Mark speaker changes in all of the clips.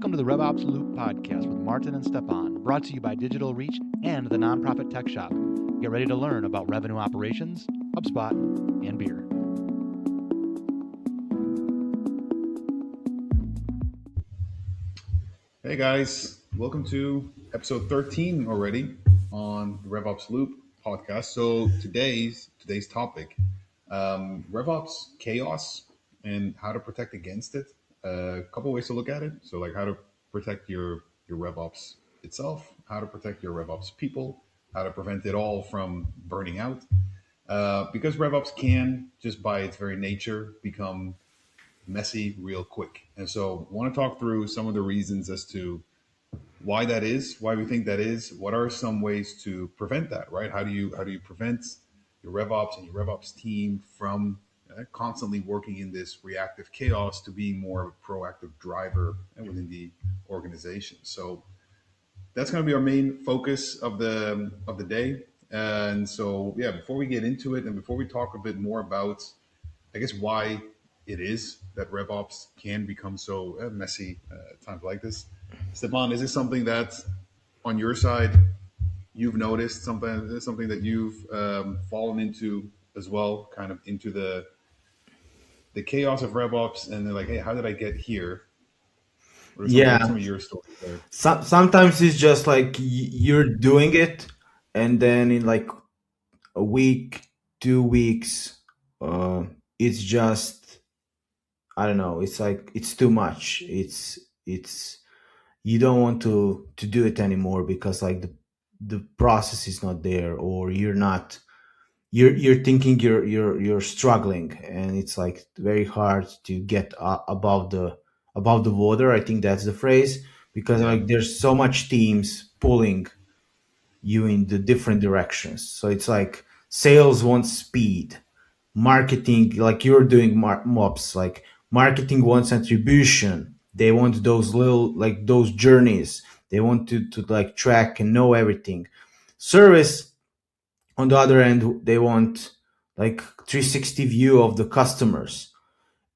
Speaker 1: Welcome to the RevOps Loop podcast with Maarten and Stjepan, brought to you by Digital Reach and the nonprofit Tech Shop. Get ready to learn about revenue operations, HubSpot, and beer.
Speaker 2: Hey guys, welcome to episode 13 already on the RevOps Loop podcast. So today's topic, RevOps chaos and how to protect against it. A couple ways to look at it. So like how to protect your RevOps itself, how to protect your RevOps people, how to prevent it all from burning out. Because RevOps can, just by its very nature, become messy real quick. And so I want to talk through some of the reasons as to why that is, why we think that is, what are some ways to prevent that, right? How do you prevent your RevOps and your RevOps team from constantly working in this reactive chaos to being more of a proactive driver within the organization? So that's going to be our main focus of the day. And so, yeah, before we get into it and before we talk a bit more about, I guess, why it is that RevOps can become so messy at times like this. Stjepan, is this something that on your side you've noticed, something that you've fallen into as well, kind of into the chaos of RevOps, and they're like, hey, how did I get here? What are some of your stories there?
Speaker 3: Sometimes it's just like you're doing it, and then in like a week, 2 weeks, it's just, I don't know. It's like it's too much. It's you don't want to do it anymore because like the process is not there, or you're thinking you're struggling, and it's like very hard to get above the water. I think that's the phrase, because like there's so much teams pulling you in the different directions. So it's like sales wants speed, marketing, like you're doing mops, like marketing wants attribution. They want those little, like those journeys. They want to like track and know everything. Service, on the other end, they want like 360 view of the customers.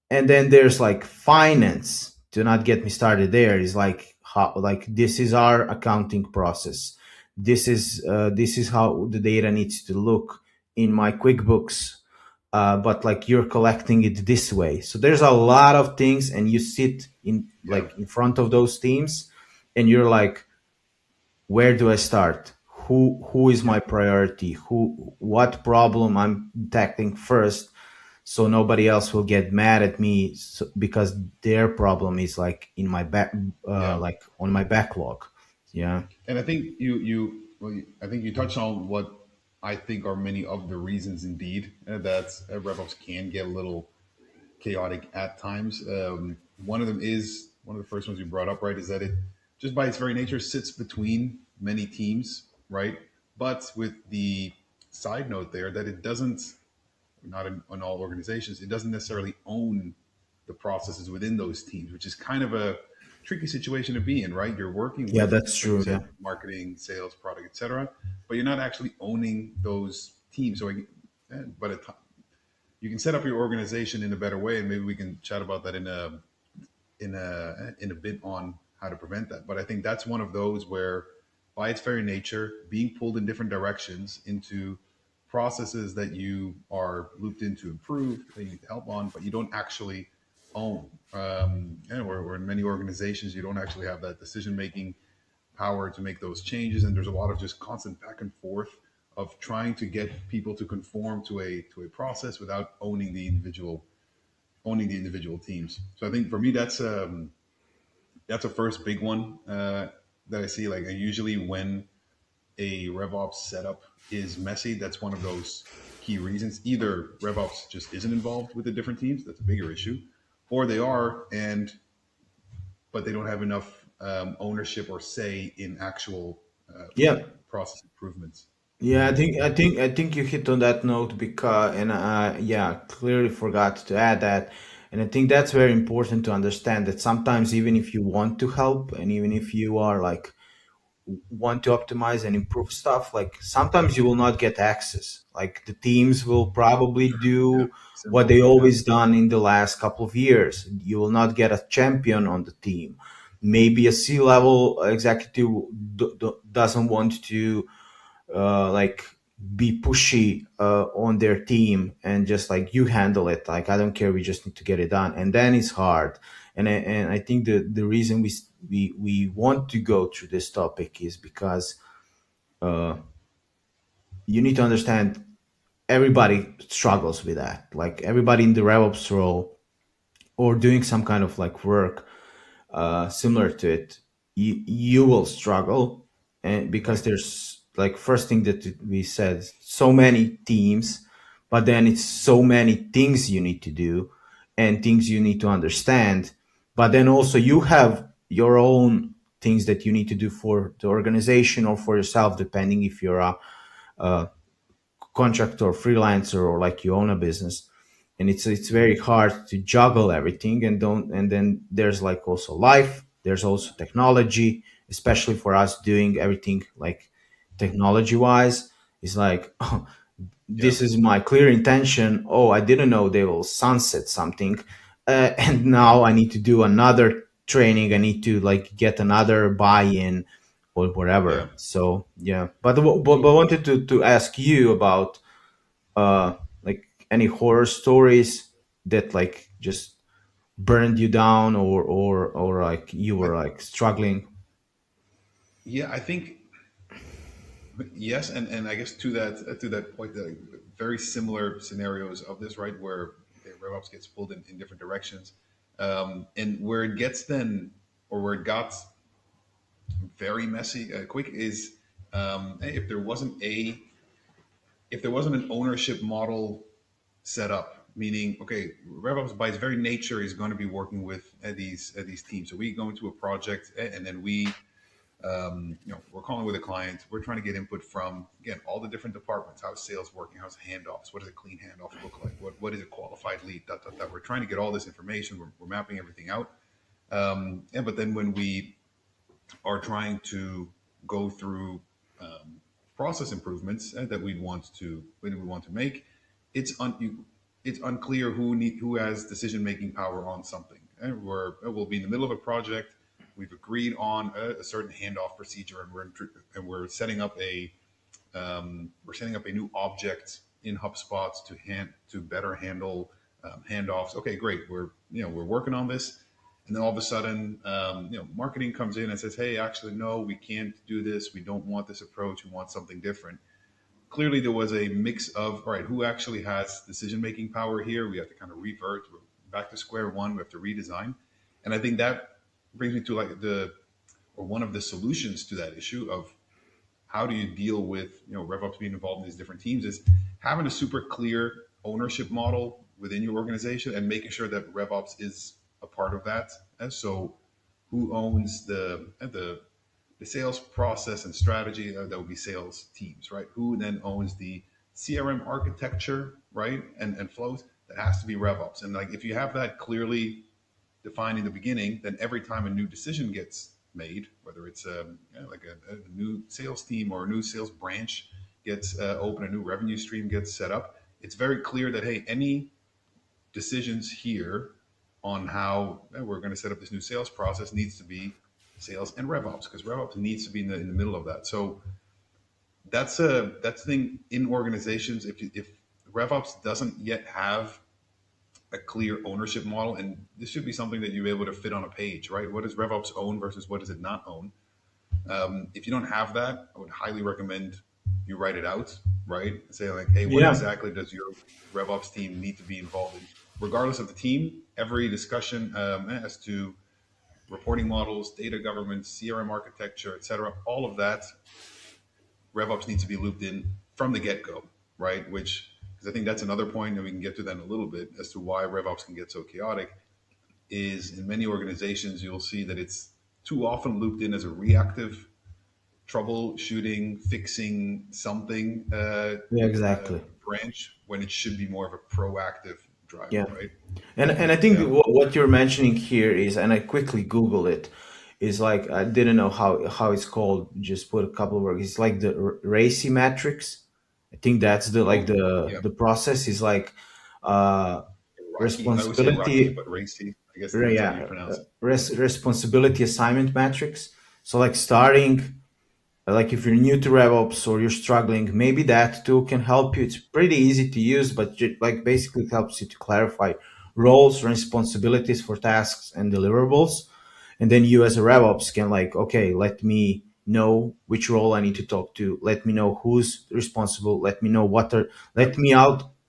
Speaker 3: And then there's like finance. Do not get me started there. Is like how, like this is our accounting process. This is how the data needs to look in my QuickBooks. But like you're collecting it this way. So there's a lot of things, and you sit in like in front of those teams, and you're like, where do I start? Who is my priority? What problem I'm tackling first, so nobody else will get mad at me, because their problem is like in my back, like on my backlog. Yeah.
Speaker 2: And I think I think you touched on what I think are many of the reasons indeed that RevOps can get a little chaotic at times. One of them is one of the first ones you brought up, right? Is that it just by its very nature sits between many teams, right? But with the side note there that it doesn't, not in all organizations, it doesn't necessarily own the processes within those teams, which is kind of a tricky situation to be in, right? You're working with,
Speaker 3: That's true.
Speaker 2: like marketing, sales, product, etc., but you're not actually owning those teams. So, but you can set up your organization in a better way, and maybe we can chat about that in a bit on how to prevent that. But I think that's one of those where, by its very nature, being pulled in different directions into processes that you are looped in to improve, that you need help on, but you don't actually own. Where in many organizations, you don't actually have that decision-making power to make those changes. And there's a lot of just constant back and forth of trying to get people to conform to a process without owning the individual teams. So I think for me, that's a first big one that I see. Like usually when a RevOps setup is messy, that's one of those key reasons. Either RevOps just isn't involved with the different teams, that's a bigger issue, or they are, but they don't have enough ownership or say in actual process improvements.
Speaker 3: Yeah, I think you hit on that note, because, and clearly forgot to add that. And I think that's very important to understand that sometimes, even if you want to help, and even if you are like want to optimize and improve stuff, like sometimes you will not get access. Like the teams will probably do what they always done in the last couple of years. You will not get a champion on the team. maybe a C-level executive doesn't want to like be pushy on their team and just like, you handle it, like, I don't care, we just need to get it done, and then it's hard. And I think the reason we want to go through this topic is because uh, you need to understand everybody struggles with that. Like, everybody in the RevOps role or doing some kind of like work similar to it, you will struggle, and because
Speaker 2: Right.
Speaker 3: there's like, first thing that we said, so many teams, but then it's so many things you need to do and things you need to understand, but then also you have your own things that you need to do for the organization or for yourself, depending if you're a contractor or freelancer or like you own a business. And it's very hard to juggle everything, and then there's like also life, there's also technology, especially for us doing everything like technology wise. It's like, oh,
Speaker 2: Yeah.
Speaker 3: this is my clear intention, oh, I didn't know they will sunset something, and now I need to do another training, I need to like get another buy-in or
Speaker 2: Yeah.
Speaker 3: whatever. So yeah, but I wanted to ask you about uh like any horror stories that like just burned you down, or like you
Speaker 2: I,
Speaker 3: were like struggling.
Speaker 2: yeah. I think yes, and I guess to that point, the very similar scenarios of this, right, where okay, RevOps gets pulled in different directions, and where it gets then, or where it got very messy quick is if there wasn't a if there wasn't an ownership model set up, meaning okay, RevOps by its very nature is going to be working with these teams. So we go into a project and then we're calling with a client. We're trying to get input from again all the different departments. How's sales working? How's handoffs? What does a clean handoff look like? What is a qualified lead? We're trying to get all this information. We're mapping everything out. But then when we are trying to go through process improvements that we want to make, it's unclear who has decision making power on something. And we'll be in the middle of a project. We've agreed on a certain handoff procedure, and we're setting up a new object in HubSpot to better handle handoffs. Okay, great. We're working on this, and then all of a sudden, marketing comes in and says, "Hey, actually, no, we can't do this. We don't want this approach. We want something different." Clearly, there was a mix of all right, who actually has decision making power here? We have to kind of revert. We're back to square one. We have to redesign, and I think that brings me to like one of the solutions to that issue of how do you deal with RevOps being involved in these different teams is having a super clear ownership model within your organization and making sure that RevOps is a part of that. And so, who owns the sales process and strategy? That would be sales teams, right? Who then owns the CRM architecture, right? And flows? That has to be RevOps. And like if you have that clearly defined in the beginning, then every time a new decision gets made, whether it's like a new sales team or a new sales branch gets open, a new revenue stream gets set up, it's very clear that hey, any decisions here on how we're going to set up this new sales process needs to be sales and RevOps because RevOps needs to be in the middle of that. So that's the thing in organizations. If RevOps doesn't yet have a clear ownership model, and this should be something that you're able to fit on a page, right? What does RevOps own versus what does it not own? If you don't have that, I would highly recommend you write it out, right? Say like, hey, what
Speaker 3: Yeah,
Speaker 2: exactly does your RevOps team need to be involved in? Regardless of the team, every discussion as to reporting models, data governance, CRM architecture, et cetera, all of that RevOps needs to be looped in from the get go, right? Which, because I think that's another point, and we can get to that in a little bit as to why RevOps can get so chaotic, is in many organizations, you'll see that it's too often looped in as a reactive troubleshooting, fixing something
Speaker 3: yeah, exactly.
Speaker 2: branch when it should be more of a proactive driver,
Speaker 3: Yeah.
Speaker 2: right?
Speaker 3: And I think
Speaker 2: Yeah.
Speaker 3: what you're mentioning here is, and I quickly Googled it, is like, I didn't know how it's called. Just put a couple of words. It's like the RACI matrix. I think that's the like
Speaker 2: Oh,
Speaker 3: the
Speaker 2: yeah.
Speaker 3: the process is like, uh,
Speaker 2: Rocky. I always say Rocky,
Speaker 3: responsibility.
Speaker 2: but racy. I guess depends on how you
Speaker 3: Yeah,
Speaker 2: pronounce it.
Speaker 3: responsibility assignment matrix. So like starting, like if you're new to RevOps or you're struggling, maybe that tool can help you. It's pretty easy to use, but like basically it helps you to clarify roles, responsibilities for tasks and deliverables. And then you as a RevOps can like, okay, let me know which role I need to talk to. Let me know who's responsible. Let me know what are,
Speaker 2: Yep.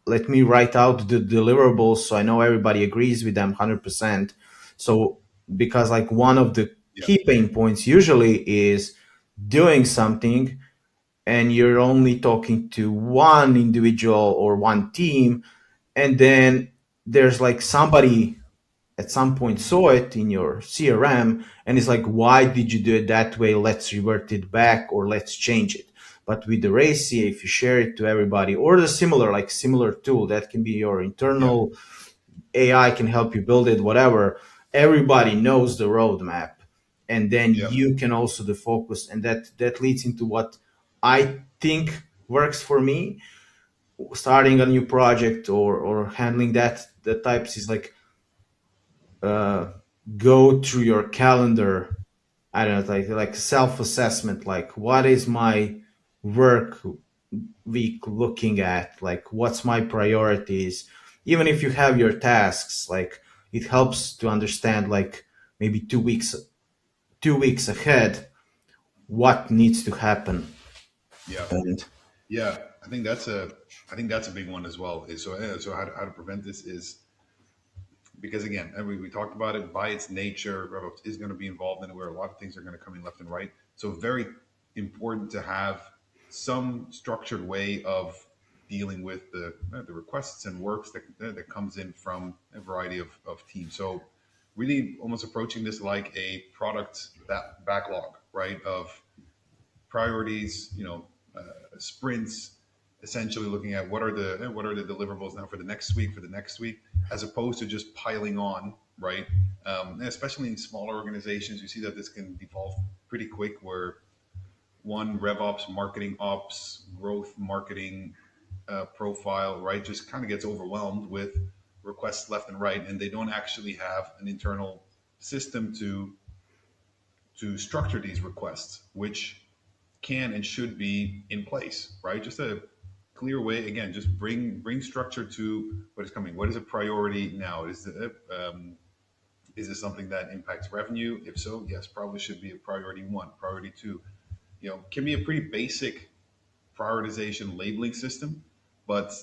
Speaker 3: let me write out the deliverables so I know everybody agrees with them 100%. So, because like one of the
Speaker 2: Yep.
Speaker 3: key pain points usually is doing something and you're only talking to one individual or one team, and then there's like somebody at some point saw it in your CRM and it's like, why did you do it that way? Let's revert it back or let's change it. But with the Racy, if you share it to everybody or the similar, like similar tool that can be your
Speaker 2: Yep.
Speaker 3: internal AI can help you build it, whatever, everybody knows the roadmap. And then
Speaker 2: Yep.
Speaker 3: you can also the focus. And that leads into what I think works for me. Starting a new project or handling that the types is like uh, go through your calendar. I don't know, like self assessment. Like, what is my work week looking at? Like, what's my priorities? Even if you have your tasks, like it helps to understand, like maybe 2 weeks ahead, what needs to happen.
Speaker 2: Yep.
Speaker 3: And
Speaker 2: Yeah. I think that's a big one as well. Is so how to prevent this is because again, and we talked about it by its nature, RevOps is going to be involved in it where a lot of things are going to come in left and right. So very important to have some structured way of dealing with the requests and works that comes in from a variety of teams. So really almost approaching this like a product that backlog, right? Of priorities, sprints, essentially looking at what are the deliverables now for the next week, as opposed to just piling on, right? Especially in smaller organizations, you see that this can devolve pretty quick, where one RevOps, marketing ops, growth marketing profile, right, just kind of gets overwhelmed with requests left and right, and they don't actually have an internal system to structure these requests, which can and should be in place, right? Just a clear way. Again, just bring structure to what is coming. What is a priority now? Is this something that impacts revenue? If so, yes, probably should be a priority one, priority two. Can be a pretty basic prioritization labeling system, but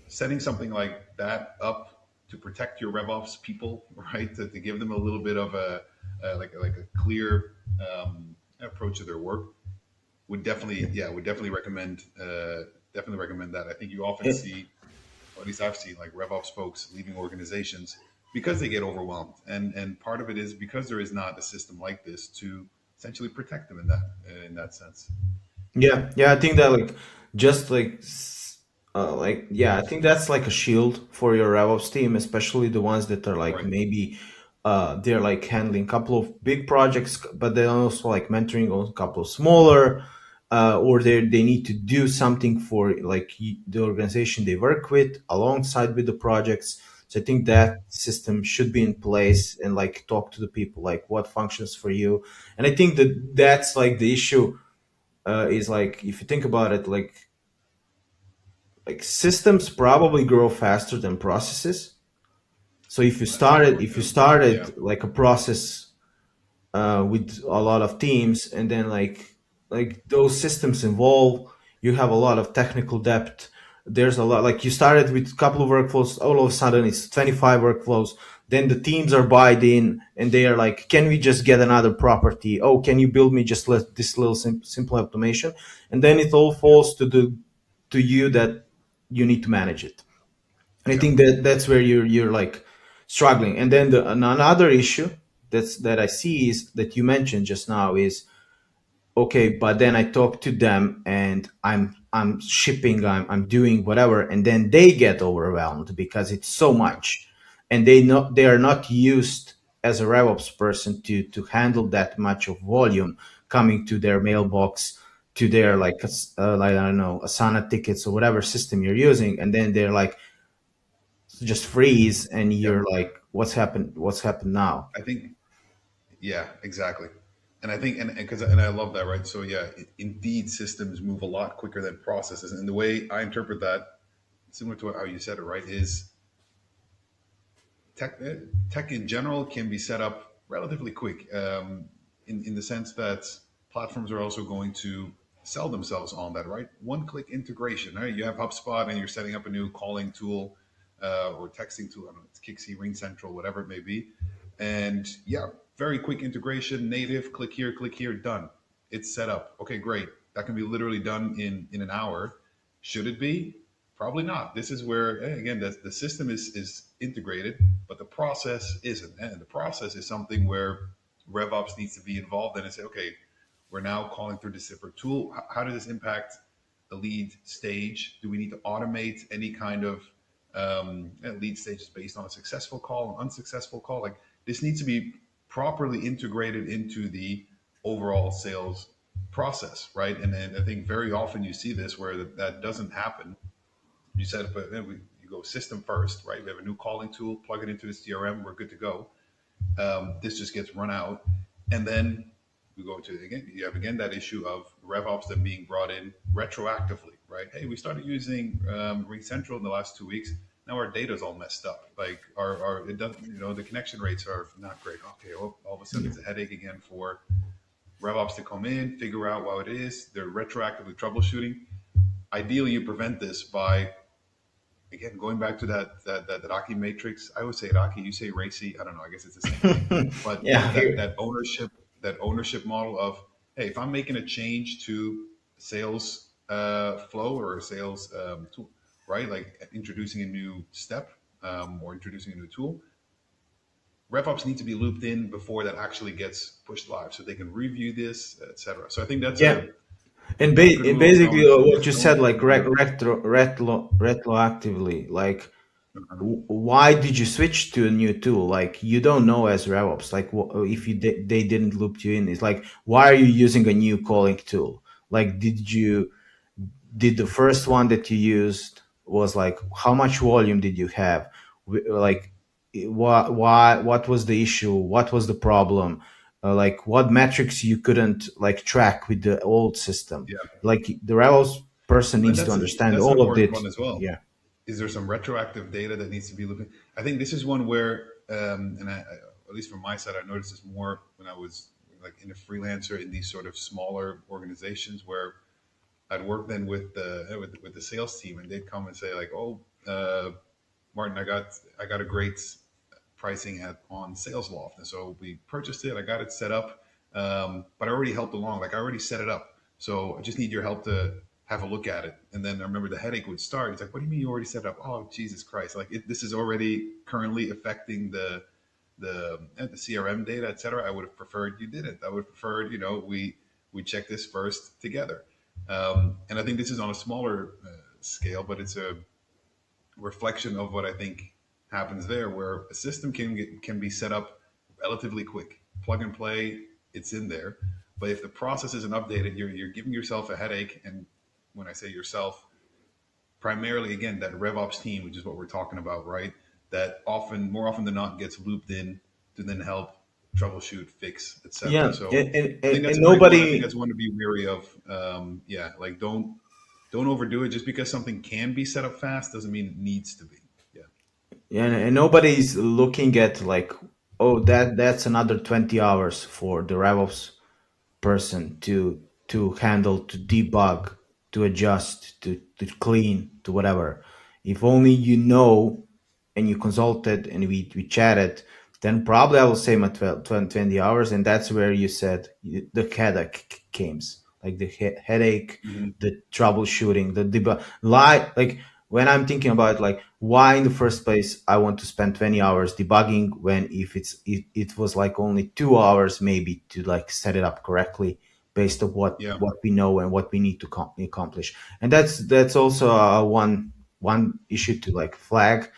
Speaker 2: setting something like that up to protect your RevOps people, right? To give them a little bit of like a clear approach to their work would definitely recommend that. I think you often
Speaker 3: it,
Speaker 2: see, or at least I've seen, like RevOps folks leaving organizations because they get overwhelmed, and part of it is because there is not a system like this to essentially protect them in that sense.
Speaker 3: yeah, yeah, I think that like just like yeah, I think that's like a shield for your RevOps team, especially the ones that are like
Speaker 2: Right.
Speaker 3: maybe they're like handling a couple of big projects, but they're also like mentoring on a couple of smaller, or they need to do something for like the organization they work with alongside with the projects. So I think that system should be in place and like talk to the people like what functions for you. And I think that that's like the issue is like if you think about it, like systems probably grow faster than processes. So
Speaker 2: That's a good point
Speaker 3: if you
Speaker 2: too. Yeah.
Speaker 3: started like a process with a lot of teams, and then like those systems involve, you have a lot of technical depth. There's a lot like you started with a couple of workflows, all of a sudden it's 25 workflows. Then the teams are buying in, and they are like, "Can we just get another property? Oh, can you build me just this little simple automation?" And then it all
Speaker 2: Yep.
Speaker 3: falls to you that you need to manage it. And I
Speaker 2: Yep.
Speaker 3: think that that's where you're like struggling. And then another issue that I see is that you mentioned just now is okay, but then I talk to them and I'm shipping, I'm doing whatever, and then they get overwhelmed because it's so
Speaker 2: Yep.
Speaker 3: much, and they are not used as a RevOps person to handle that much of volume coming to their mailbox, to their
Speaker 2: Yep.
Speaker 3: like I don't know, Asana tickets or whatever system you're using, and then they're like, just freeze, and
Speaker 2: Yep.
Speaker 3: you're like, what's happened now?
Speaker 2: I think, yeah, exactly. And I think, and I love that, right? So yeah, indeed, systems move a lot quicker than processes. And the way I interpret that, similar to how you said it, right, is tech in general can be set up relatively quick, in the sense that platforms are also going to sell themselves on that, right? One click integration, right? You have HubSpot and you're setting up a new calling tool, or texting tool. I don't know, it's Kixi, Ring Central, whatever it may be. And yeah, very quick integration, native, click here, done. It's set up. Okay, great. That can be literally done in an hour. Should it be? Probably not. This is where, again, the system is integrated, but the process isn't. And the process is something where RevOps needs to be involved in and say, okay, we're now calling through this separate tool. How does this impact the lead stage? Do we need to automate any kind of lead stages based on a successful call, an unsuccessful call? Like this needs to be properly integrated into the overall sales process, right? And I think very often you see this where that doesn't happen. You set up you go system first, right? We have a new calling tool, plug it into the CRM, we're good to go. This just gets run out, and then we go to again. You have again that issue of RevOps then being brought in retroactively, right? Hey, we started using RingCentral in the last 2 weeks. Now our data's all messed up. Like our it doesn't, the connection rates are not great. Okay, all of a sudden it's a headache again for RevOps to come in, figure out what it is. They're retroactively troubleshooting. Ideally, you prevent this by again, going back to that Aki matrix, I would say Aki, you say Racy. I don't know. I guess it's the same thing. But
Speaker 3: Yeah,
Speaker 2: that ownership model of hey, if I'm making a change to sales flow or a sales tool, right? Like introducing a new step or introducing a new tool, RevOps need to be looped in before that actually gets pushed live, so they can review this, etc. So I think that's
Speaker 3: yeah.
Speaker 2: a good
Speaker 3: And
Speaker 2: rule of
Speaker 3: basically,
Speaker 2: thumb to
Speaker 3: what
Speaker 2: just
Speaker 3: you said,
Speaker 2: don't
Speaker 3: like
Speaker 2: overdo it.
Speaker 3: retroactively, like why did you switch to a new tool? Like you don't know as RevOps, like if they didn't loop you in, it's like why are you using a new calling tool? Like did the first one that you used was like how much volume did you have? Like what was the issue? What was the problem? Like what metrics you couldn't like track with the old system?
Speaker 2: Yeah,
Speaker 3: Like the RevOps person
Speaker 2: and
Speaker 3: needs to understand
Speaker 2: that's an
Speaker 3: all of
Speaker 2: important
Speaker 3: it.
Speaker 2: one as well.
Speaker 3: Yeah.
Speaker 2: Is there some retroactive data that needs to be looked at? I think this is one where, at least from my side, I noticed this more when I was like in a freelancer in these sort of smaller organizations where I'd work then with the sales team, and they'd come and say like, "Oh, Martin, I got a great pricing on Sales Loft, and so we purchased it. I got it set up, but I already helped along. Like I already set it up, so I just need your help to have a look at it." And then I remember the headache would start. It's like, "What do you mean you already set it up?" Oh, Jesus Christ! Like this is already currently affecting the CRM data, et cetera. I would have preferred you didn't. I would have preferred we check this first together. And I think this is on a smaller scale, but it's a reflection of what I think happens there, where a system can be set up relatively quick, plug and play, it's in there. But if the process isn't updated, you're giving yourself a headache. And when I say yourself, primarily again that RevOps team, which is what we're talking about, right? That more often than not, gets looped in to then help troubleshoot, fix,
Speaker 3: Yeah,
Speaker 2: etc. So I think
Speaker 3: and
Speaker 2: that's a great one. I think
Speaker 3: nobody.
Speaker 2: that's one to be wary of. Yeah, like don't overdo it. Just because something can be set up fast doesn't mean it needs to be. Yeah.
Speaker 3: Yeah, and nobody's looking at like, oh, that's another 20 hours for the RevOps person to handle, to debug, to adjust, to clean, to whatever. If only you know and you consulted and we chatted, then probably I will say my 20 hours. And that's where you said the headache came. Like the headache,
Speaker 2: Hmm.
Speaker 3: the troubleshooting, the debug. Like when I'm thinking about like why in the first place I want to spend 20 hours debugging when if it was like only 2 hours maybe to like set it up correctly based on
Speaker 2: Yeah.
Speaker 3: what we know and what we need to accomplish. And that's also one issue to like flag,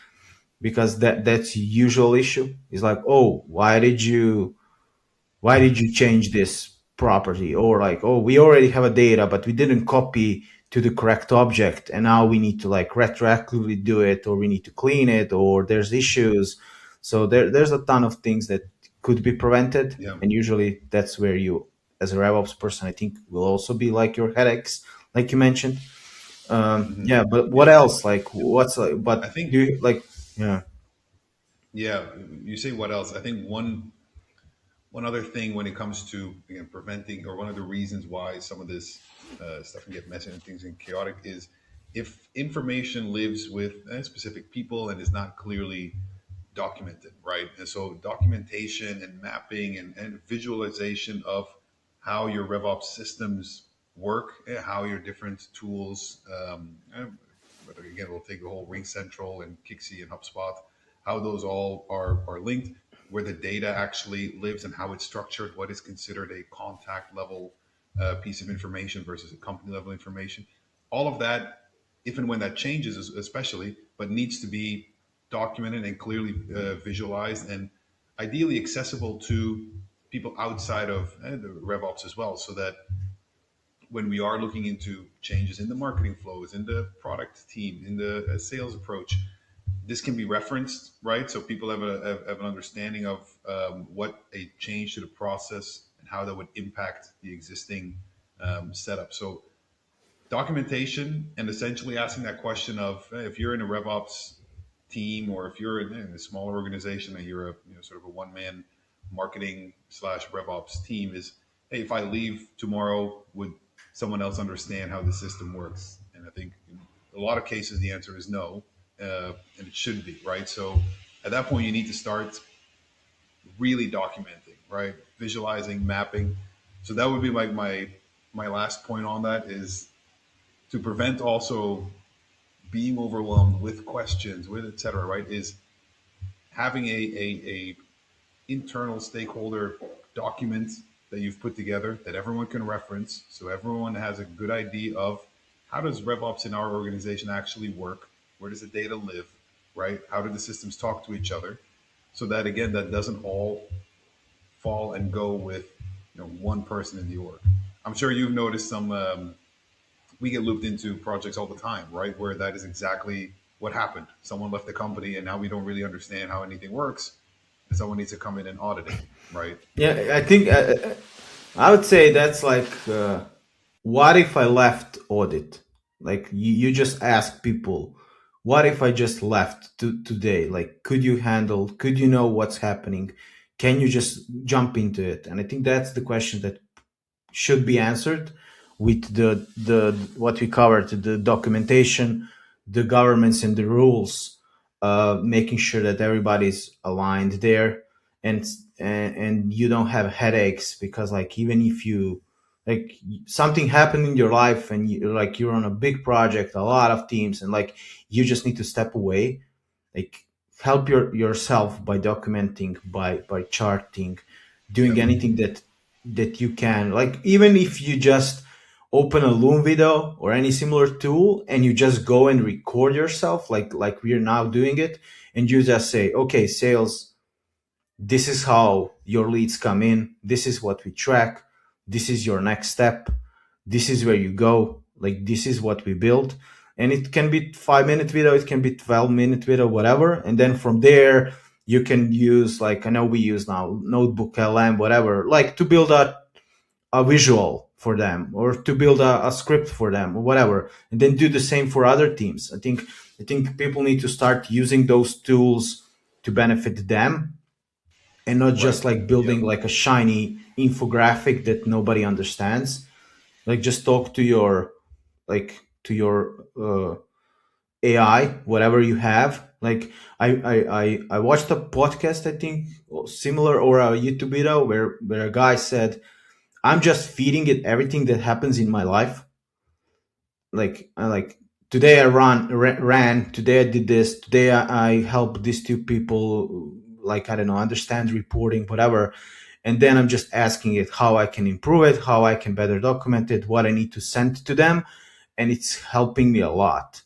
Speaker 3: because that's usual issue is like, oh, why did you change this property? Or like, oh, we already have a data but we didn't copy to the correct object, and now we need to like retroactively do it, or we need to clean it, or there's issues. So there's a ton of things that could be prevented,
Speaker 2: Yeah.
Speaker 3: and usually that's where you, as a RevOps person, I think will also be like your headaches, like you mentioned.
Speaker 2: Hmm.
Speaker 3: Yeah, but what
Speaker 2: Yeah.
Speaker 3: else? Like,
Speaker 2: Yeah.
Speaker 3: what's like?
Speaker 2: I
Speaker 3: But do
Speaker 2: think,
Speaker 3: you like? Yeah.
Speaker 2: yeah, you say what else? I think one other thing when it comes to, again, preventing, or one of the reasons why some of this stuff can get messy and things get chaotic, is if information lives with specific people and is not clearly documented, right? And so documentation and mapping and visualization of how your RevOps systems work, how your different tools, whether again we'll take the whole Ring Central and Kixi and HubSpot, how those all are linked, where the data actually lives and how it's structured, what is considered a contact level piece of information versus a company level information. All of that, if and when that changes, especially, but needs to be documented and clearly visualized and ideally accessible to people outside of the RevOps as well, so that when we are looking into changes in the marketing flows, in the product team, in the sales approach, this can be referenced, right? So people have an understanding of what a change to the process and how that would impact the existing setup. So documentation, and essentially asking that question of, if you're in a RevOps team, or if you're in a smaller organization and you're a sort of a one man marketing slash RevOps team, is, hey, if I leave tomorrow, would someone else understand how the system works? And I think in a lot of cases the answer is no, and it should be, right? So at that point you need to start really documenting, right? Visualizing, mapping. So that would be like my last point on that, is to prevent also being overwhelmed with questions, with et cetera, right? Is having a internal stakeholder document that you've put together that everyone can reference, so everyone has a good idea of how does RevOps in our organization actually work, where does the data live, right? How do the systems talk to each other, so that again that doesn't all fall and go with one person in the org. I'm sure you've noticed some. We get looped into projects all the time, right? Where that is exactly what happened. Someone left the company and now we don't really understand how anything works. And someone needs to come in and audit it, right?
Speaker 3: Yeah, I think I would say that's like, what if I left audit? Like you just ask people, what if I just left today? Like, could you handle? Could you know what's happening? Can you just jump into it? And I think that's the question that should be answered with the what we covered, the documentation, the governments and the rules, making sure that everybody's aligned there, and and you don't have headaches, because like even if you like something happened in your life and you're on a big project, a lot of teams, and like you just need to step away, like help yourself by documenting, by charting, doing
Speaker 2: Yep.
Speaker 3: anything that you can, like even if you just open a Loom video or any similar tool and you just go and record yourself, like we're now doing it, and you just say, okay, sales, this is how your leads come in, this is what we track, this is your next step, this is where you go, like this is what we build. And it can be 5 minute video, it can be 12 minute video, whatever. And then from there you can use, like I know we use now Notebook LM, whatever, like to build a visual for them, or to build a script for them or whatever, and then do the same for other teams. I think people need to start using those tools to benefit them, and not
Speaker 2: Right.
Speaker 3: just like
Speaker 2: Yep.
Speaker 3: building like a shiny infographic that nobody understands. Like just talk to your, like to your AI, whatever you have. Like I watched a podcast, I think similar, or a YouTube video where a guy said, I'm just feeding it everything that happens in my life. Like I like today I ran, today I did this, today I helped these two people, like I don't know, understand reporting, whatever. And then I'm just asking it how I can improve it, how I can better document it, what I need to send to them, and it's helping me a lot.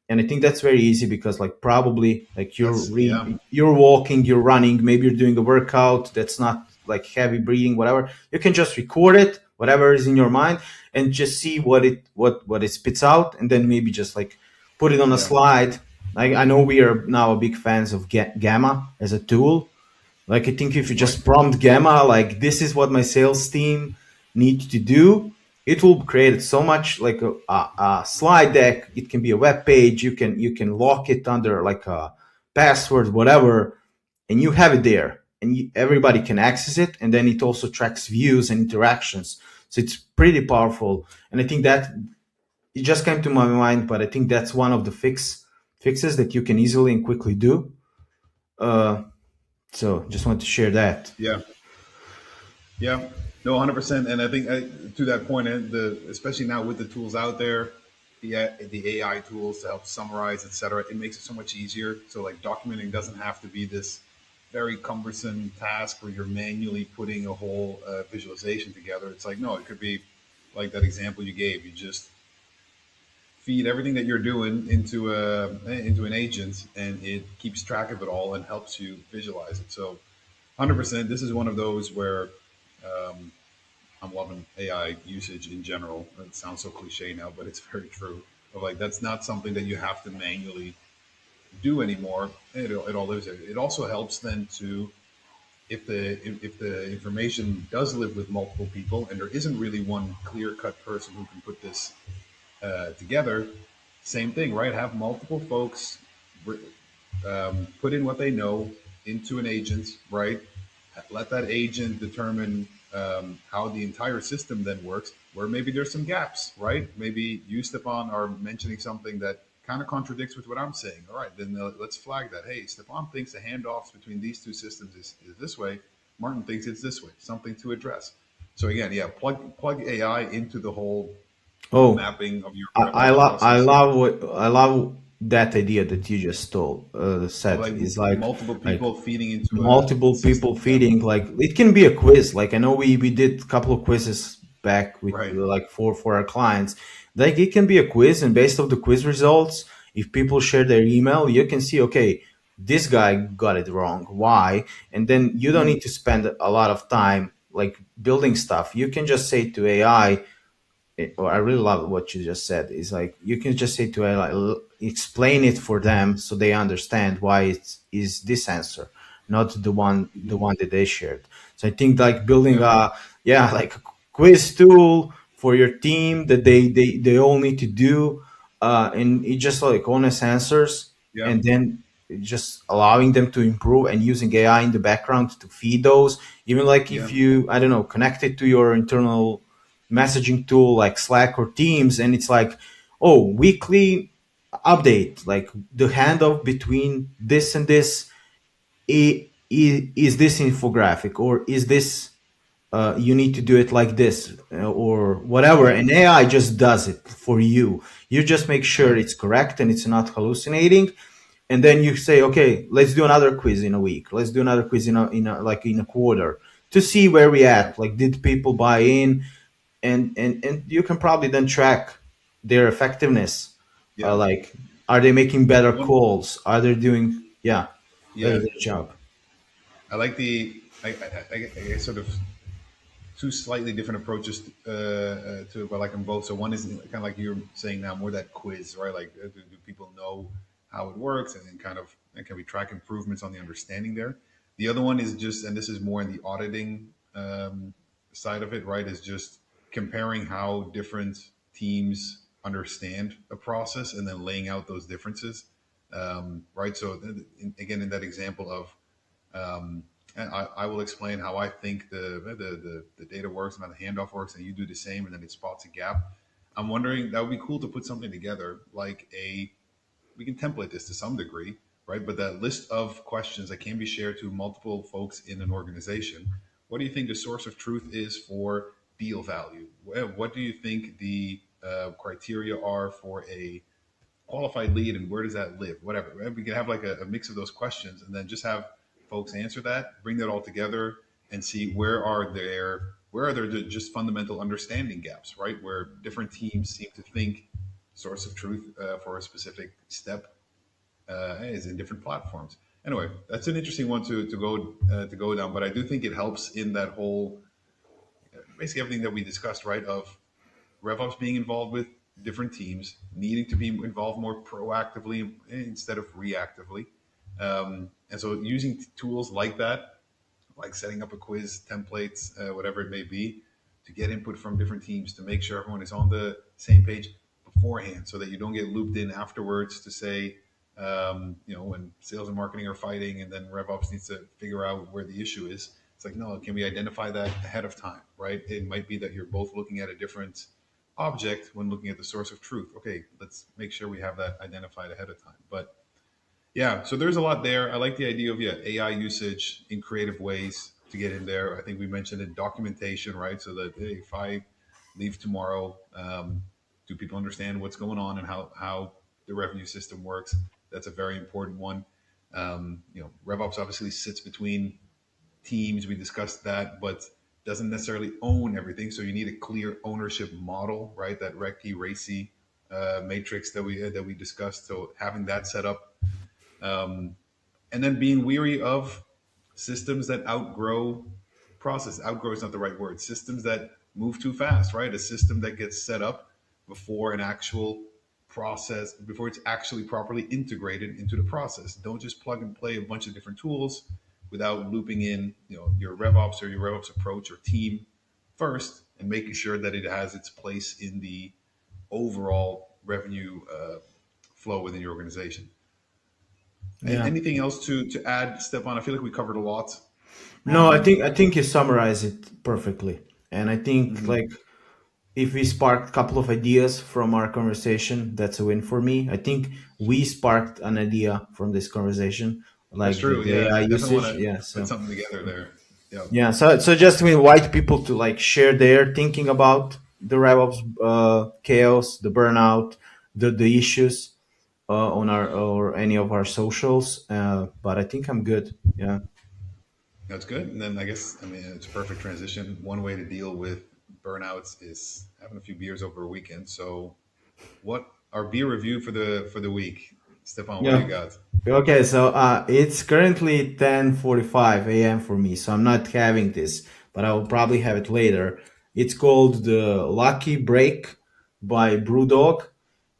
Speaker 3: And I think that's very easy, because like probably like
Speaker 2: That's, yeah.
Speaker 3: you're walking, you're running, maybe you're doing a workout that's not like heavy breathing, whatever. You can just record it, whatever is in your mind, and just see what it spits out, and then maybe just like put it on a
Speaker 2: Yeah.
Speaker 3: slide. I know we are now big fans of Gamma as a tool. Like I think if you
Speaker 2: Right.
Speaker 3: just prompt Gamma, like this is what my sales team needs to do, it will create so much like a slide deck. It can be a web page. You can lock it under like a password, whatever, and you have it there, and everybody can access it. And then it also tracks views and interactions. So it's pretty powerful. And I think that it just came to my mind, but I think that's one of the fixes that you can easily and quickly do. Uh, so just want to share that.
Speaker 2: Yeah. Yeah, no, 100%. And I think to that point, especially now with the tools out there, the AI tools to help summarize, etc., it makes it so much easier. So like documenting doesn't have to be this very cumbersome task where you're manually putting a whole visualization together. It's like no, it could be like that example you gave. You just feed everything that you're doing into an agent, and it keeps track of it all and helps you visualize it. So 100%, this is one of those where I'm loving AI usage in general. It sounds so cliche now, but it's very true. Of like that's not something that you have to manually do anymore. It all lives there. It also helps then to if the information does live with multiple people and there isn't really one clear cut person who can put this together. Same thing, right? Have multiple folks put in what they know into an agent, right? Let that agent determine how the entire system then works, where maybe there's some gaps, right? Maybe you, Stepan, are mentioning something that kind of contradicts with what I'm saying. All right, then let's flag that. Hey, Stepan thinks the handoffs between these two systems is this way. Maarten thinks it's this way. Something to address. So again, yeah, plug AI into the whole
Speaker 3: Oh,
Speaker 2: mapping of your
Speaker 3: I
Speaker 2: RevOps
Speaker 3: love I
Speaker 2: process
Speaker 3: love what I love that idea that you just told
Speaker 2: of
Speaker 3: said
Speaker 2: like
Speaker 3: is like
Speaker 2: multiple people feeding into a
Speaker 3: multiple people
Speaker 2: system. Yeah,
Speaker 3: feeding. Like it can be a quiz. Like I know we did a couple of quizzes back with
Speaker 2: right.
Speaker 3: like for our clients. Like it can be a quiz, and based off the quiz results, if people share their email, you can see, okay, this guy got it wrong, why? And then you don't
Speaker 2: Mm,
Speaker 3: need to spend a lot of time like building stuff. You can just say to AI, I really love what you just said. Is like you can just say to AI, like, explain it for them so they understand why it is this answer, not the one that they shared. So I think like building
Speaker 2: yeah,
Speaker 3: a like a quiz tool for your team that they all need to do, and it just like honest answers,
Speaker 2: yeah,
Speaker 3: and then just allowing them to improve and using AI in the background to feed those. Even like
Speaker 2: yeah,
Speaker 3: if you, I don't know, connect it to your internal messaging tool like Slack or Teams, and it's like, oh, weekly update, like the handoff between this and this, is this infographic, or is this you need to do it like this, or whatever,
Speaker 2: yeah,
Speaker 3: and AI just does it for you. You just make sure
Speaker 2: yeah,
Speaker 3: it's correct and it's not hallucinating, and then you say, okay, let's do another quiz in a week, let's do another quiz in a quarter, to see where we
Speaker 2: yeah,
Speaker 3: at, like did people buy in, and you can probably then track their effectiveness.
Speaker 2: yeah.
Speaker 3: Like, are they making better
Speaker 2: One,
Speaker 3: calls? Are they doing better
Speaker 2: yeah.
Speaker 3: their job?
Speaker 2: I like I sort of two slightly different approaches to it, but I like them both. So one is kind of like you're saying now, more that quiz, right? Like, do people know how it works, and then kind of and can we track improvements on the understanding there? The other one is just, and this is more in the auditing side of it, right? Is just comparing how different teams understand a process and then laying out those differences, right? So again, in that example of and I will explain how I think the data works and how the handoff works, and you do the same, and then it spots a gap. I'm wondering that would be cool to put something together like we can template this to some degree, right? But that list of questions that can be shared to multiple folks in an organization. What do you think the source of truth is for deal value? What do you think the criteria are for a qualified lead, and where does that live? Whatever. Right? We can have like a mix of those questions, and then just have folks answer that, bring that all together, and see where are there just fundamental understanding gaps, right? Where different teams seem to think source of truth for a specific step is in different platforms. Anyway, that's an interesting one to go down, but I do think it helps in that whole basically everything that we discussed, right? Of RevOps being involved with different teams, needing to be involved more proactively instead of reactively. And so using tools like that, like setting up a quiz, templates, whatever it may be, to get input from different teams to make sure everyone is on the same page beforehand, so that you don't get looped in afterwards to say, when sales and marketing are fighting, and then RevOps needs to figure out where the issue is. It's like, no, can we identify that ahead of time, right? It might be that you're both looking at a different object when looking at the source of truth. Okay, let's make sure we have that identified ahead of time. But yeah, so there's a lot there. I like the idea of AI usage in creative ways to get in there. I think we mentioned it, documentation, right? So that, hey, if I leave tomorrow, do people understand what's going on and how the revenue system works? That's a very important one. RevOps obviously sits between teams. We discussed that, but doesn't necessarily own everything. So you need a clear ownership model, right? That RECI, RACI matrix that we discussed. So having that set up, and then being weary of systems that outgrow process. Outgrow is not the right word. Systems that move too fast, right? A system that gets set up before an actual process, before it's actually properly integrated into the process. Don't just plug and play a bunch of different tools without looping in, your RevOps or your RevOps approach or team first, and making sure that it has its place in the overall revenue flow within your organization.
Speaker 3: Yeah.
Speaker 2: Anything else to add, Stefan? I feel like we covered a lot
Speaker 3: No, I
Speaker 2: on.
Speaker 3: think I think you summarize it perfectly. And I think
Speaker 2: Mhm.
Speaker 3: like if we sparked a couple of ideas from our conversation, that's a win for me. I think we sparked an idea from this conversation,
Speaker 2: That's
Speaker 3: like
Speaker 2: true.
Speaker 3: the
Speaker 2: Yeah,
Speaker 3: AI
Speaker 2: I definitely want
Speaker 3: usage.
Speaker 2: to
Speaker 3: Yeah.
Speaker 2: put
Speaker 3: So
Speaker 2: something together there. Yeah,
Speaker 3: yeah. So just we invite people to like share their thinking about the RevOps chaos, the burnout, the issues on our or any of our socials. But I think I'm good. Yeah.
Speaker 2: that's good. And then I guess, I mean, it's a perfect transition. One way to deal with burnouts is having a few beers over a weekend. So, what our beer review for the week, Stefan? What do you
Speaker 3: Yeah.
Speaker 2: got?
Speaker 3: Okay, so it's currently 10:45 a.m. for me, so I'm not having this, but I will probably have it later. It's called the Lucky Break by Brewdog.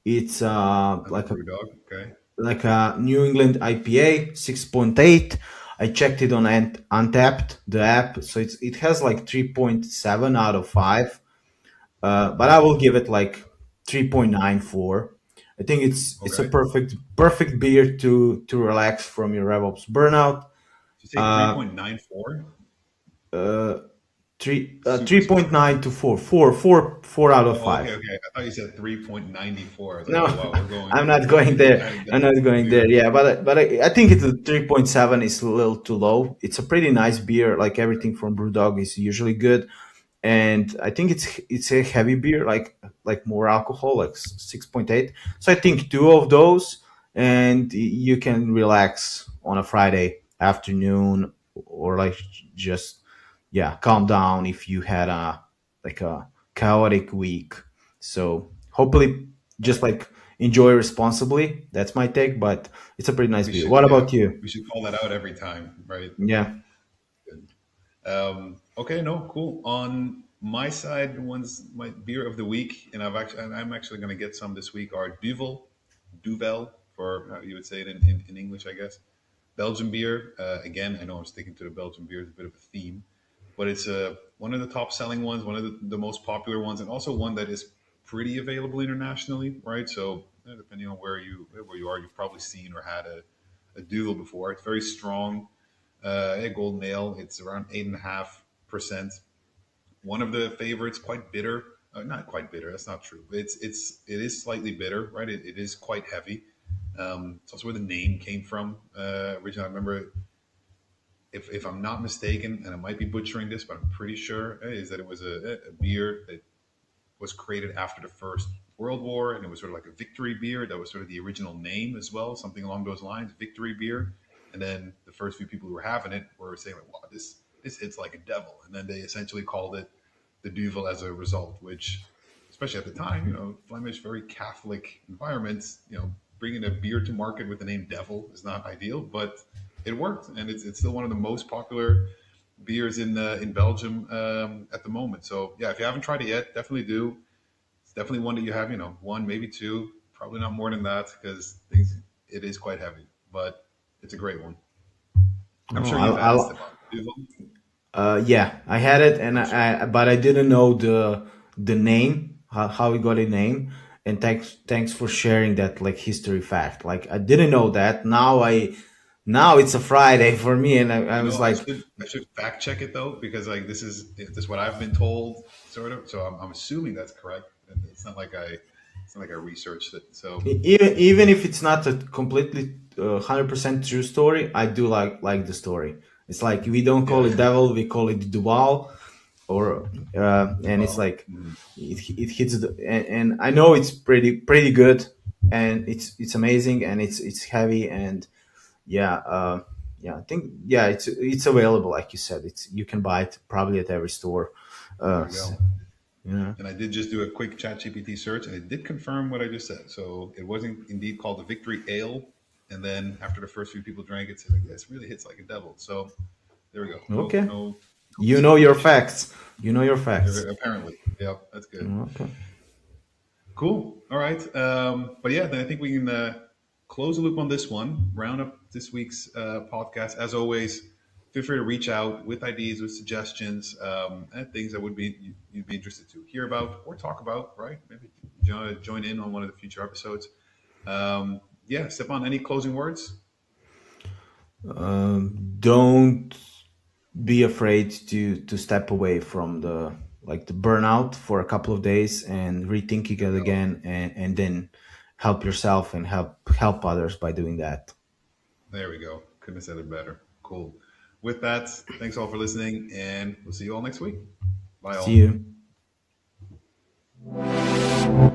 Speaker 3: It's
Speaker 2: Another brew dog. Okay.
Speaker 3: like a New England IPA, 6.8. I checked it on Untapped, the app, so it has like 3.7 out of 5. But I will give it like 3.94. I think it's a
Speaker 2: Okay.
Speaker 3: perfect beer to relax from your RevOps burnout.
Speaker 2: Did you say
Speaker 3: Uh,
Speaker 2: 3.94?
Speaker 3: uh,
Speaker 2: Super smooth.
Speaker 3: 3.9 to 4 out of
Speaker 2: Oh, okay,
Speaker 3: 5.
Speaker 2: okay. I thought you said 3.94. I was like,
Speaker 3: No,
Speaker 2: oh wow, we're going
Speaker 3: I'm not
Speaker 2: we're
Speaker 3: going there.
Speaker 2: heading
Speaker 3: I'm
Speaker 2: down
Speaker 3: not going
Speaker 2: the
Speaker 3: there. Yeah, but I think it's a 3.7 is a little too low. It's a pretty nice beer. Like everything from BrewDog is usually good, and I think it's a heavy beer, like more alcohol, like 6.8. So I think two of those, and you can relax on a Friday afternoon, or like just yeah, calm down if you had a chaotic week. So hopefully, just
Speaker 2: right.
Speaker 3: like enjoy responsibly. That's my take, but it's a pretty nice
Speaker 2: We
Speaker 3: beer.
Speaker 2: should,
Speaker 3: What
Speaker 2: yeah,
Speaker 3: about you?
Speaker 2: we should call that out every time, right?
Speaker 3: Yeah.
Speaker 2: Good. Okay, no, cool. On my side, one's my beer of the week, and I'm actually going to get some this week. Are Duvel, for how you would say it in English, I guess. Belgian beer. Again, I know I'm sticking to the Belgian beer. It's a bit of a theme, but it's one of the top selling ones, one of the most popular ones, and also one that is pretty available internationally, right? So depending on where you are, you've probably seen or had a Duvel before. It's very strong. A golden ale. It's around 8.5%. One of the favorites, quite bitter. Not quite bitter. That's not true. It is slightly bitter, right? It is quite heavy. It's also where the name came from. Originally, I remember, if I'm not mistaken, and I might be butchering this, but I'm pretty sure is that it was a beer that was created after the First World War, and it was sort of like a victory beer. That was sort of the original name as well, something along those lines, victory beer. And then the first few people who were having it were saying, like, "Wow, this hits like a devil." And then they essentially called it the Duvel as a result, which, especially at the time, Flemish, very Catholic environments, bringing a beer to market with the name Devil is not ideal, but it worked, and it's still one of the most popular beers in Belgium at the moment. So yeah, if you haven't tried it yet, definitely do. it's definitely one that you have, one, maybe two, probably not more than that because things, it is quite heavy, but it's a great one. I'm
Speaker 3: Oh,
Speaker 2: sure you've had it, Stefan.
Speaker 3: yeah, I had it, and
Speaker 2: I'm sure.
Speaker 3: but I didn't know the name, how it got a name. And thanks for sharing that like history fact. Like I didn't know that. Now it's a Friday for me, and I
Speaker 2: You
Speaker 3: was
Speaker 2: know,
Speaker 3: like,
Speaker 2: I should fact check it though because like this is what I've been told, sort of. So I'm assuming that's correct. And it's not like I researched it. So
Speaker 3: even if it's not a completely 100% true story, I do like the story. It's like we don't call
Speaker 2: yeah,
Speaker 3: it devil, we call it dual, or and it's
Speaker 2: well,
Speaker 3: like it hits and I know it's pretty good, and it's amazing, and it's heavy, and yeah, yeah, I think yeah, it's available like you said. It's you can buy it probably at every store.
Speaker 2: there
Speaker 3: uh
Speaker 2: we
Speaker 3: s-
Speaker 2: go.
Speaker 3: yeah.
Speaker 2: And I did just do a quick chat GPT search and it did confirm what I just said. So it wasn't indeed called the Victory Ale. And then after the first few people drank it, said like this really hits like a devil. So there we go.
Speaker 3: Okay,
Speaker 2: No
Speaker 3: you know your
Speaker 2: misinformation.
Speaker 3: facts, you know your facts.
Speaker 2: Apparently. Yeah, that's good.
Speaker 3: Okay.
Speaker 2: Cool. All right. But yeah, then I think we can close the loop on this one, round up this week's podcast. As always, feel free to reach out with ideas, with suggestions, and things that you'd be interested to hear about or talk about. Right? Maybe join in on one of the future episodes. Yeah, Stepan, any closing words?
Speaker 3: Don't be afraid to step away from the like the burnout for a couple of days and rethinking
Speaker 2: There
Speaker 3: it
Speaker 2: we go.
Speaker 3: again, and then help yourself and help others by doing that.
Speaker 2: There we go. Couldn't have said it better. Cool. With that, thanks all for listening, and we'll see you all next week. Bye,
Speaker 3: See
Speaker 2: all.
Speaker 3: you.